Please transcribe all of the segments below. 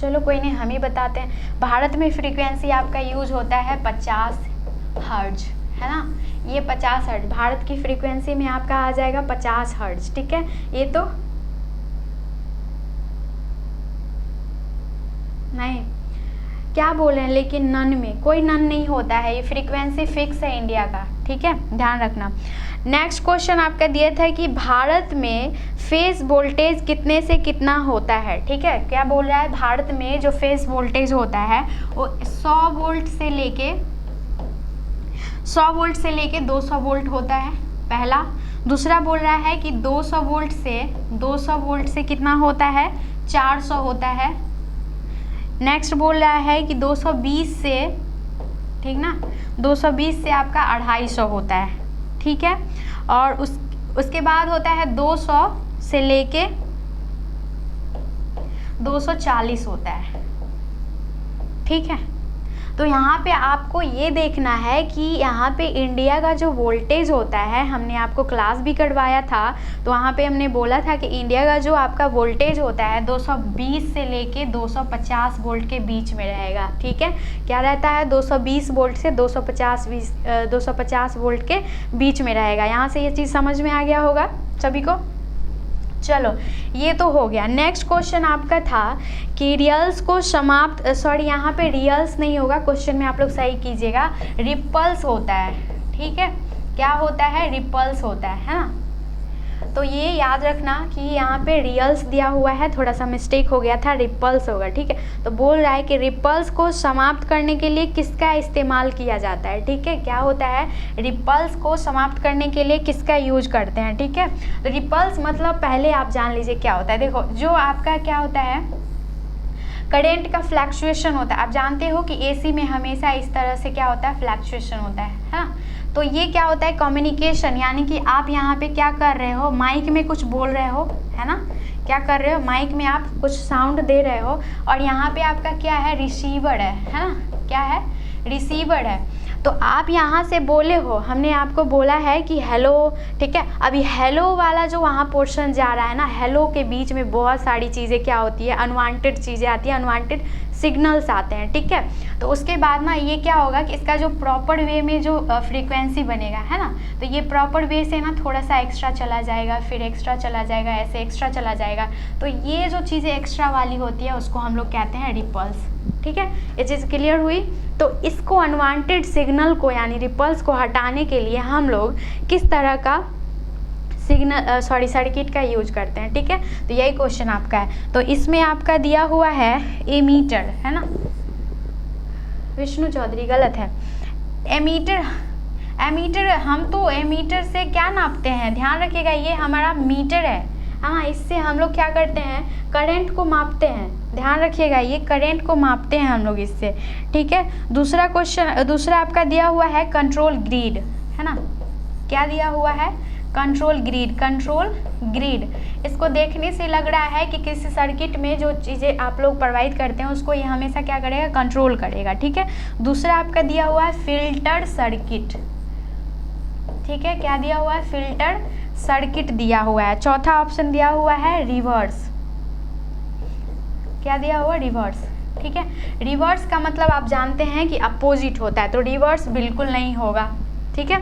चलो कोई नहीं, हम ही बताते हैं। भारत में फ्रीक्वेंसी आपका यूज होता है 50 हर्ट्ज, है ना। ये 50 हर्ट्ज भारत की फ्रीक्वेंसी में आपका आ जाएगा 50 हर्ट्ज, ठीक है। ये तो नहीं, क्या बोल रहे हैं, लेकिन नन में कोई नन नहीं होता है, ये फ्रीक्वेंसी फिक्स है इंडिया का, ठीक है, ध्यान रखना। नेक्स्ट क्वेश्चन आपका दिया था कि भारत में फेज वोल्टेज कितने से कितना होता है, ठीक है। क्या बोल रहा है, भारत में जो फेज वोल्टेज होता है वो 100 वोल्ट से लेके 200 वोल्ट होता है, पहला। दूसरा बोल रहा है कि 200 वोल्ट से कितना होता है, 400 होता है। नेक्स्ट बोल रहा है कि 220 से, ठीक ना, 220 से आपका 250 होता है, ठीक है। और उसके बाद होता है 200 से लेके 240 होता है, ठीक है। तो यहाँ पे आपको ये देखना है कि यहाँ पे इंडिया का जो वोल्टेज होता है, हमने आपको क्लास भी करवाया था, तो वहाँ पे हमने बोला था कि इंडिया का जो आपका वोल्टेज होता है 220 से लेके 250 वोल्ट के बीच में रहेगा, ठीक है। क्या रहता है, 220 वोल्ट से 250 वोल्ट के बीच में रहेगा। यहाँ से ये चीज़ समझ में आ गया होगा सभी को। चलो ये तो हो गया। नेक्स्ट क्वेश्चन आपका था कि रियल्स को समाप्त, सॉरी यहाँ पे रियल्स नहीं होगा, क्वेश्चन में आप लोग सही कीजिएगा, रिपल्स होता है, ठीक है। क्या होता है, रिपल्स होता है ना। तो ये याद रखना कि यहाँ पे रियल्स दिया हुआ है, थोड़ा सा मिस्टेक हो गया था, रिपल्स होगा, ठीक है। तो बोल रहा है कि रिपल्स को समाप्त करने के लिए किसका इस्तेमाल किया जाता है, ठीक है। क्या होता है, रिपल्स को समाप्त करने के लिए किसका यूज करते हैं, ठीक है। तो रिपल्स मतलब पहले आप जान लीजिए क्या होता है। देखो, जो आपका क्या होता है, करेंट का फ्लक्चुएशन होता है। आप जानते हो कि एसी में हमेशा इस तरह से क्या होता है, फ्लक्चुएशन होता है ना। तो ये क्या होता है, कम्युनिकेशन, यानी कि आप यहाँ पे क्या कर रहे हो, माइक में कुछ बोल रहे हो, है ना। क्या कर रहे हो, माइक में आप कुछ साउंड दे रहे हो, और यहाँ पे आपका क्या है, रिसीवर है ना। क्या है, रिसीवर है। तो आप यहाँ से बोले हो, हमने आपको बोला है कि हेलो, ठीक है। अभी हेलो वाला जो वहाँ पोर्शन जा रहा है ना, हेलो के बीच में बहुत सारी चीज़ें क्या होती है, अनवांटेड चीज़ें आती है, अनवांटेड सिग्नल्स आते हैं, ठीक है। तो उसके बाद ना ये क्या होगा कि इसका जो प्रॉपर वे में जो फ्रीक्वेंसी बनेगा, है ना, तो ये प्रॉपर वे से ना थोड़ा सा एक्स्ट्रा चला जाएगा, फिर एक्स्ट्रा चला जाएगा, ऐसे एक्स्ट्रा चला जाएगा। तो ये जो चीज़ें एक्स्ट्रा वाली होती है उसको हम लोग कहते हैं रिपल्स, ठीक है। ये चीज़ क्लियर हुई। तो इसको अनवांटेड सिग्नल को यानी रिपल्स को हटाने के लिए हम लोग किस तरह का सर्किट का यूज करते हैं, ठीक है। तो यही क्वेश्चन आपका है। तो इसमें आपका दिया हुआ है एमीटर, है ना, विष्णु चौधरी गलत है। एमीटर हम तो एमीटर से क्या नापते हैं, ध्यान रखिएगा, ये हमारा मीटर है, हाँ। इससे हम लोग क्या करते हैं, करंट को मापते हैं, ध्यान रखिएगा, ये करंट को मापते हैं हम लोग इससे, ठीक है। दूसरा क्वेश्चन, दूसरा आपका दिया हुआ है कंट्रोल ग्रिड, है ना। क्या दिया हुआ है, कंट्रोल ग्रिड। इसको देखने से लग रहा है कि किसी सर्किट में जो चीज़ें आप लोग प्रोवाइड करते हैं उसको ये हमेशा क्या करेगा, कंट्रोल करेगा, ठीक है। दूसरा आपका दिया हुआ है फिल्टर सर्किट, ठीक है। क्या दिया हुआ है, फिल्टर सर्किट दिया हुआ है। चौथा ऑप्शन दिया हुआ है रिवर्स। क्या दिया हुआ, रिवर्स, ठीक है। रिवर्स का मतलब आप जानते हैं कि अपोजिट होता है, तो रिवर्स बिल्कुल नहीं होगा, ठीक है।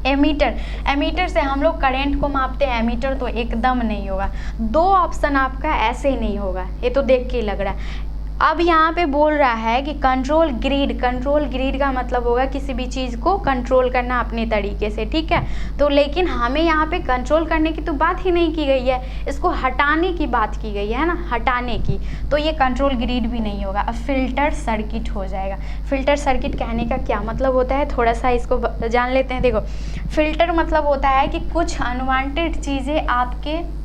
एमीटर से हम लोग करंट को मापते हैं, एमीटर तो एकदम नहीं होगा। दो ऑप्शन आपका ऐसे ही नहीं होगा, ये तो देख के ही लग रहा है। अब यहाँ पे बोल रहा है कि कंट्रोल ग्रिड का मतलब होगा किसी भी चीज़ को कंट्रोल करना अपने तरीके से, ठीक है। तो लेकिन हमें यहाँ पे कंट्रोल करने की तो बात ही नहीं की गई है, इसको हटाने की बात की गई है ना, हटाने की। तो ये कंट्रोल ग्रिड भी नहीं होगा, अब फिल्टर सर्किट हो जाएगा। फिल्टर सर्किट कहने का क्या मतलब होता है, थोड़ा सा इसको जान लेते हैं। देखो, फिल्टर मतलब होता है कि कुछ अनवांटेड चीज़ें आपके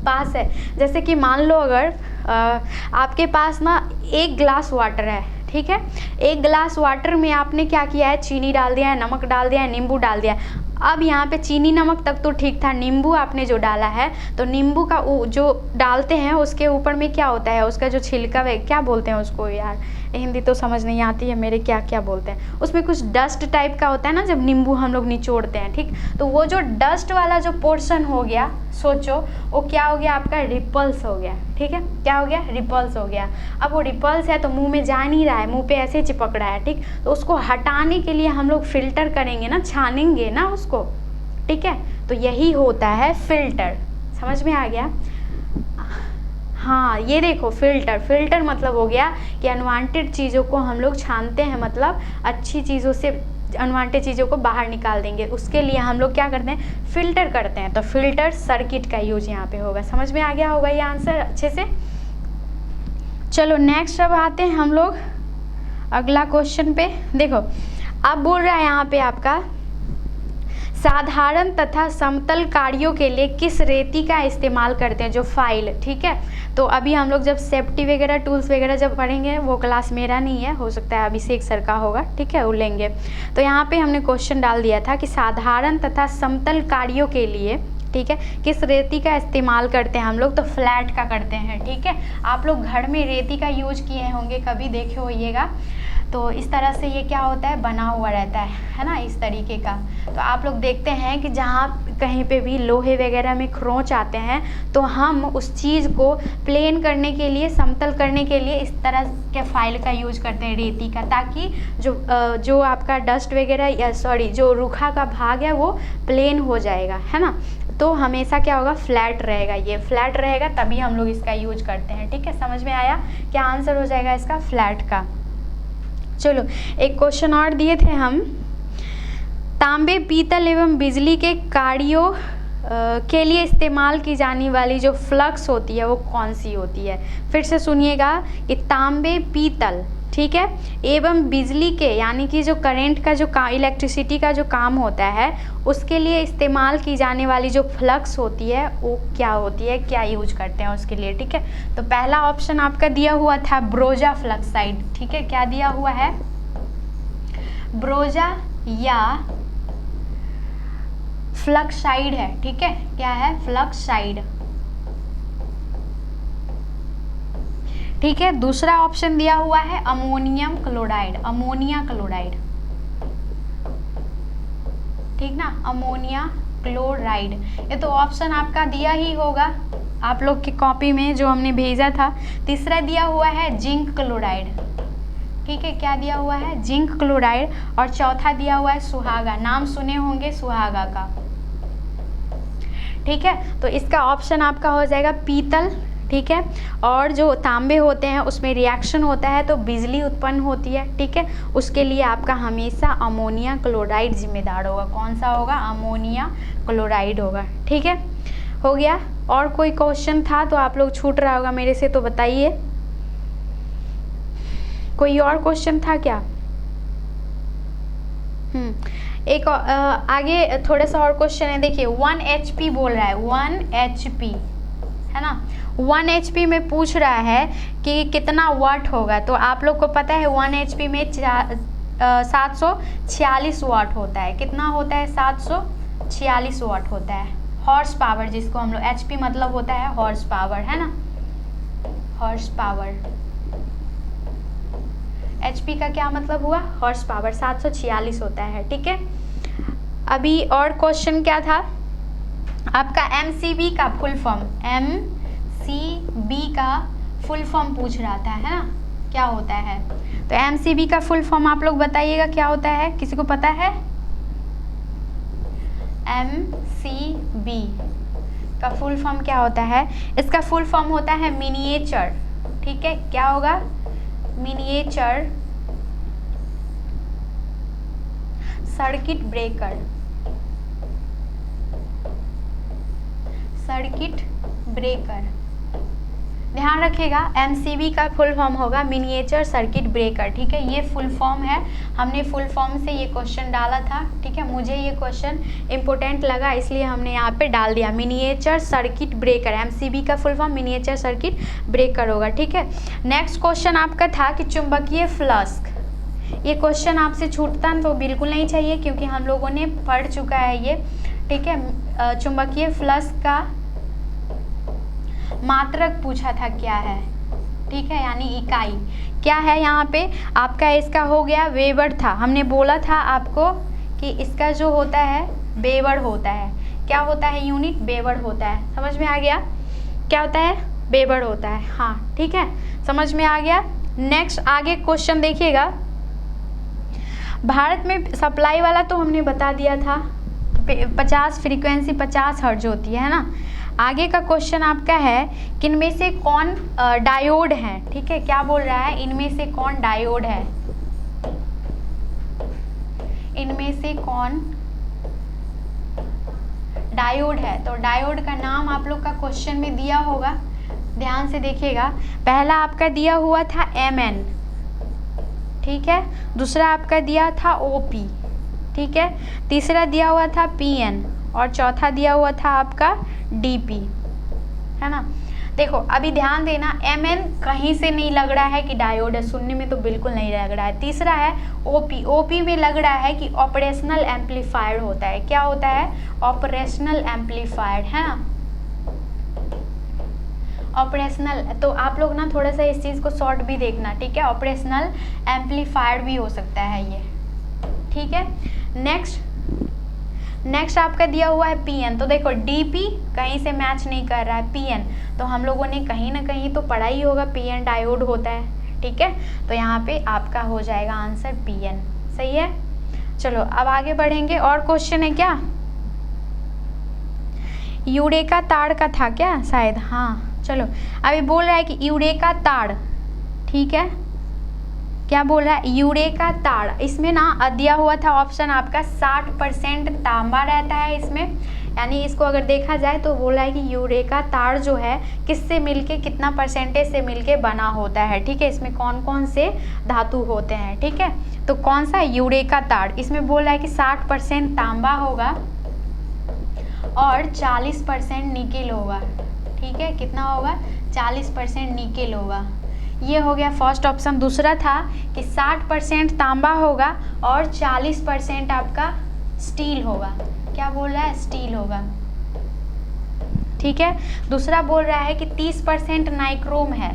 पास है, जैसे कि मान लो अगर आपके पास ना एक ग्लास वाटर है, ठीक है। एक ग्लास वाटर में आपने क्या किया है, चीनी डाल दिया है, नमक डाल दिया है, नींबू डाल दिया है। अब यहाँ पे चीनी नमक तक तो ठीक था, नींबू आपने जो डाला है, तो नींबू का जो डालते हैं उसके ऊपर में क्या होता है, उसका जो छिलका है, क्या बोलते हैं उसको यार, हिंदी तो समझ नहीं आती है मेरे, क्या क्या बोलते हैं, उसमें कुछ डस्ट टाइप का होता है ना जब नींबू हम लोग निचोड़ते हैं, ठीक। तो वो जो डस्ट वाला जो पोर्शन हो गया, सोचो वो क्या हो गया आपका, रिपल्स हो गया, ठीक है। क्या हो गया, रिपल्स हो गया। अब वो रिपल्स है तो मुंह में जा नहीं रहा है, मुंह पे ऐसे चिपक रहा है, ठीक। तो उसको हटाने के लिए हम लोग फिल्टर करेंगे ना, छानेंगे ना उसको, ठीक है। तो यही होता है फिल्टर, समझ में आ गया। हाँ ये देखो फिल्टर, फिल्टर मतलब हो गया कि अनवांटेड चीज़ों को हम लोग छानते हैं, मतलब अच्छी चीज़ों से अनवांटेड चीज़ों को बाहर निकाल देंगे, उसके लिए हम लोग क्या करते हैं, फिल्टर करते हैं। तो फिल्टर सर्किट का यूज यहाँ पे होगा। समझ में आ गया होगा ये आंसर अच्छे से। चलो नेक्स्ट अब आते हैं हम लोग अगला क्वेश्चन पे। देखो अब बोल रहा है यहाँ पे आपका, साधारण तथा समतल कार्यों के लिए किस रेती का इस्तेमाल करते हैं, जो फाइल, ठीक है। तो अभी हम लोग जब सेफ्टी वगैरह टूल्स वगैरह जब पढ़ेंगे, वो क्लास मेरा नहीं है, हो सकता है अभिषेक सर का होगा, ठीक है, वो लेंगे। तो यहाँ पे हमने क्वेश्चन डाल दिया था कि साधारण तथा समतल कार्यों के लिए, ठीक है, किस रेती का इस्तेमाल करते हैं हम लोग, तो फ्लैट का करते हैं, ठीक है। आप लोग घर में रेती का यूज किए होंगे, कभी देखे होइएगा, तो इस तरह से ये क्या होता है, बना हुआ रहता है ना, इस तरीके का। तो आप लोग देखते हैं कि जहाँ कहीं पे भी लोहे वगैरह में खरोंच आते हैं, तो हम उस चीज़ को प्लेन करने के लिए, समतल करने के लिए इस तरह के फाइल का यूज करते हैं, रेती का, ताकि जो आपका डस्ट वगैरह या सॉरी जो रूखा का भाग है वो प्लेन हो जाएगा, है ना। तो हमेशा क्या होगा, फ्लैट रहेगा, ये फ्लैट रहेगा, तभी हम लोग इसका यूज करते हैं, ठीक है। समझ में आया, क्या आंसर हो जाएगा इसका, फ्लैट का। चलो एक क्वेश्चन और दिए थे हम, तांबे, पीतल एवं बिजली के कार्यों के लिए इस्तेमाल की जाने वाली जो फ्लक्स होती है वो कौन सी होती है। फिर से सुनिएगा कि तांबे, पीतल, ठीक है, एवं बिजली के यानी कि जो करंट का जो इलेक्ट्रिसिटी का जो काम होता है, उसके लिए इस्तेमाल की जाने वाली जो फ्लक्स होती है वो क्या होती है, क्या यूज करते हैं उसके लिए, ठीक है। तो पहला ऑप्शन आपका दिया हुआ था ब्रोजा फ्लक्साइड, ठीक है, क्या दिया हुआ है, ब्रोजा या फ्लक्साइड है, ठीक है, क्या है, फ्लक्साइड, ठीक है। दूसरा ऑप्शन दिया हुआ है अमोनियम क्लोराइड, अमोनिया क्लोराइड, ठीक ना, अमोनिया क्लोराइड। ये तो ऑप्शन आपका दिया ही होगा आप लोग की कॉपी में जो हमने भेजा था। तीसरा दिया हुआ है जिंक क्लोराइड, ठीक है, क्या दिया हुआ है, जिंक क्लोराइड। और चौथा दिया हुआ है सुहागा, नाम सुने होंगे सुहागा का, ठीक है। तो इसका ऑप्शन आपका हो जाएगा पीतल, ठीक है। और जो तांबे होते हैं उसमें रिएक्शन होता है तो बिजली उत्पन्न होती है, ठीक है, उसके लिए आपका हमेशा अमोनिया क्लोराइड जिम्मेदार होगा। कौन सा होगा, अमोनिया क्लोराइड होगा, ठीक है। हो गया। और कोई क्वेश्चन था तो आप लोग छूट रहा होगा मेरे से, तो बताइए, कोई और क्वेश्चन था क्या। एक आगे थोड़ा सा और क्वेश्चन है, देखिए 1 HP बोल रहा है, 1 HP है ना, 1 HP में पूछ रहा है कि कितना वाट होगा। तो आप लोग को पता है 1 HP में 746 वाट होता है। कितना होता है, 746 वाट होता है। हॉर्स पावर जिसको हम लोग, HP मतलब होता है हॉर्स पावर, है ना, हॉर्स पावर। HP का क्या मतलब हुआ, हॉर्स पावर, 746 होता है, ठीक है। अभी और क्वेश्चन क्या था आपका, MCB का फुल फॉर्म, MCB का फुल फॉर्म पूछ रहा था, है ना, क्या होता है। तो MCB का फुल फॉर्म आप लोग बताइएगा क्या होता है, किसी को पता है। MCB का फुल फॉर्म क्या होता है, इसका फुल फॉर्म होता है मिनिएचर, ठीक है, क्या होगा, miniature circuit breaker, circuit breaker, ध्यान रखिएगा। MCB का फुल फॉर्म होगा मिनिएचर सर्किट ब्रेकर, ठीक है, ये फुल फॉर्म है। हमने फुल फॉर्म से ये क्वेश्चन डाला था, ठीक है, मुझे ये क्वेश्चन इंपॉर्टेंट लगा इसलिए हमने यहाँ पे डाल दिया मिनिएचर सर्किट ब्रेकर। MCB का full form miniature circuit breaker होगा, ठीक है। नेक्स्ट क्वेश्चन आपका था कि चुंबकीय फ्लक्स, ये क्वेश्चन आपसे छूटता तो बिल्कुल नहीं चाहिए क्योंकि हम लोगों ने पढ़ चुका है ये, ठीक है। चुंबकीय फ्लक्स का मात्रक पूछा था क्या है, ठीक है, यानी इकाई। क्या है यहाँ पे आपका, इसका हो गया वेबर था, हमने बोला था आपको कि इसका जो होता है वेबर होता है। क्या होता है यूनिट? वेबर होता है। समझ में आ गया? क्या होता है? वेबर होता है। हाँ ठीक है, समझ में आ गया। नेक्स्ट आगे क्वेश्चन देखिएगा। भारत में सप्लाई वाला तो हमने बता दिया था, 50 फ्रीक्वेंसी 50 हर्ट्ज होती है ना। आगे का क्वेश्चन आपका है कि इनमें से कौन डायोड है। ठीक है, क्या बोल रहा है, इनमें से कौन डायोड है, इनमें से कौन डायोड है। तो डायोड का नाम आप लोग का क्वेश्चन में दिया होगा, ध्यान से देखिएगा। पहला आपका दिया हुआ था Mn, ठीक है, दूसरा आपका दिया था OP, ठीक है, तीसरा दिया हुआ था PN और चौथा दिया हुआ था आपका DP, है ना। देखो अभी ध्यान देना, Mn कहीं से नहीं लग रहा है कि डायोड है, सुनने में तो बिल्कुल नहीं लग रहा है। तीसरा है OP, OP में लग रहा है कि ऑपरेशनल एम्पलीफायर होता है। क्या होता है? ऑपरेशनल एम्पलीफायर, है ना, ऑपरेशनल। तो आप लोग ना थोड़ा सा इस चीज़ को शॉर्ट भी देखना, ठीक है, ऑपरेशनल एम्पलीफायर भी हो सकता है ये, ठीक है। नेक्स्ट आपका दिया हुआ है PN। तो देखो DP कहीं से मैच नहीं कर रहा है, PN तो हम लोगों ने कहीं ना कहीं तो पढ़ा ही होगा, PN डायोड होता है, ठीक है। तो यहाँ पे आपका हो जाएगा आंसर PN, सही है। चलो अब आगे बढ़ेंगे, और क्वेश्चन है क्या, यूरेका तार का था क्या शायद, हाँ चलो। अभी बोल रहा है कि यूरेका तार, ठीक है, क्या बोल रहा है, यूरेका तार। इसमें ना दिया हुआ था ऑप्शन आपका 60% तांबा रहता है इसमें, यानी इसको अगर देखा जाए तो बोल रहा है कि यूरेका तार जो है किससे मिलके, कितना परसेंटेज से मिलके बना होता है, ठीक है, इसमें कौन कौन से धातु होते हैं, ठीक है। तो कौन सा यूरेका तार, इसमें बोल रहा है कि 60% तांबा होगा और 40% निकेल होगा, ठीक है, कितना होगा, 40% निकेल होगा। ये हो गया फर्स्ट ऑप्शन। दूसरा था कि 60% तांबा होगा और 40% आपका स्टील होगा। क्या बोल रहा है, स्टील होगा, ठीक है। दूसरा बोल रहा है कि 30% नाइक्रोम है।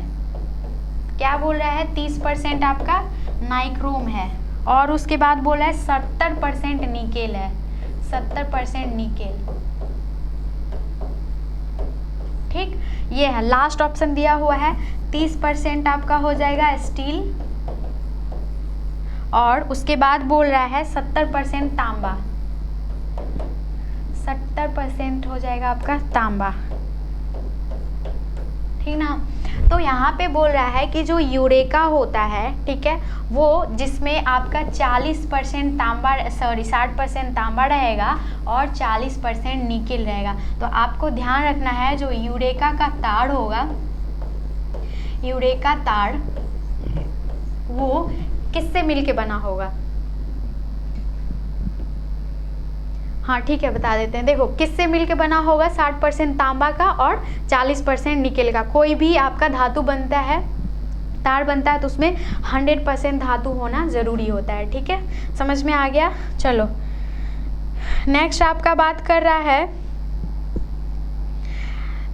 क्या बोल रहा है, 30% आपका नाइक्रोम है। और उसके बाद बोल रहा है 70% निकेल है, 70% निकेल, ठीक। ये है लास्ट ऑप्शन दिया हुआ है, 30% आपका हो जाएगा स्टील और उसके बाद बोल रहा है 70% तांबा, 70% हो जाएगा आपका तांबा, ठीक ना। तो यहाँ पे बोल रहा है कि जो यूरेका होता है, ठीक है, वो जिसमें आपका 40% तांबा, सॉरी 60% तांबा रहेगा और 40% निकेल रहेगा। तो आपको ध्यान रखना है, जो यूरेका का तार होगा, यूरेका तार वो किससे मिलके बना होगा, हाँ ठीक है बता देते हैं। देखो किससे मिलके बना होगा, 60% तांबा का और 40% निकेल का। कोई भी आपका धातु बनता है, तार बनता है, तो उसमें 100% धातु होना ज़रूरी होता है, ठीक है, समझ में आ गया। चलो नेक्स्ट आपका बात कर रहा है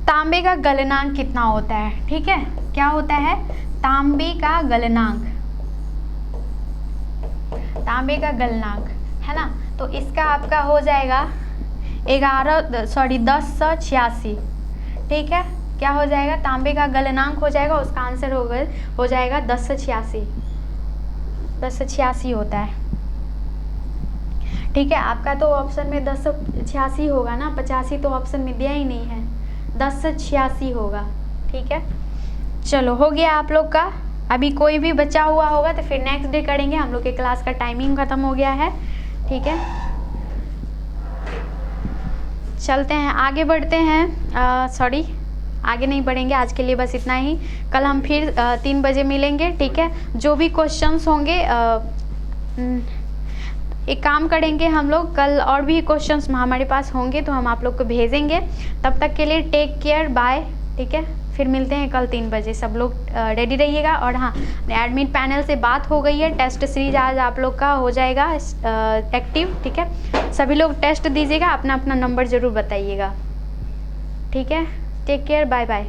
तांबे का गलनांक कितना होता है, ठीक है, क्या होता है, तांबे का गलनांक, तांबे का गलनांक, है ना। तो इसका आपका हो जाएगा 1086, ठीक है, क्या हो जाएगा, तांबे का गलनांक हो जाएगा, उसका आंसर हो जाएगा 1086 होता है, ठीक है। आपका तो ऑप्शन में 1086 होगा ना, 85 तो ऑप्शन में दिया ही नहीं है, 1086 होगा, ठीक है। चलो हो गया आप लोग का। अभी कोई भी बचा हुआ होगा तो फिर नेक्स्ट डे करेंगे, हम लोग के क्लास का टाइमिंग ख़त्म हो गया है, ठीक है। चलते हैं आगे बढ़ते हैं, सॉरी आगे नहीं बढ़ेंगे, आज के लिए बस इतना ही। कल हम फिर 3 बजे मिलेंगे, ठीक है। जो भी क्वेश्चंस होंगे, एक काम करेंगे हम लोग, कल और भी क्वेश्चंस हमारे पास होंगे तो हम आप लोग को भेजेंगे। तब तक के लिए टेक केयर, बाय, ठीक है। फिर मिलते हैं कल 3 बजे, सब लोग रेडी रहिएगा। और हाँ, एडमिट पैनल से बात हो गई है, टेस्ट सीरीज आज आप लोग का हो जाएगा एक्टिव, ठीक है। सभी लोग टेस्ट दीजिएगा, अपना अपना नंबर ज़रूर बताइएगा, ठीक है। Take care, bye bye.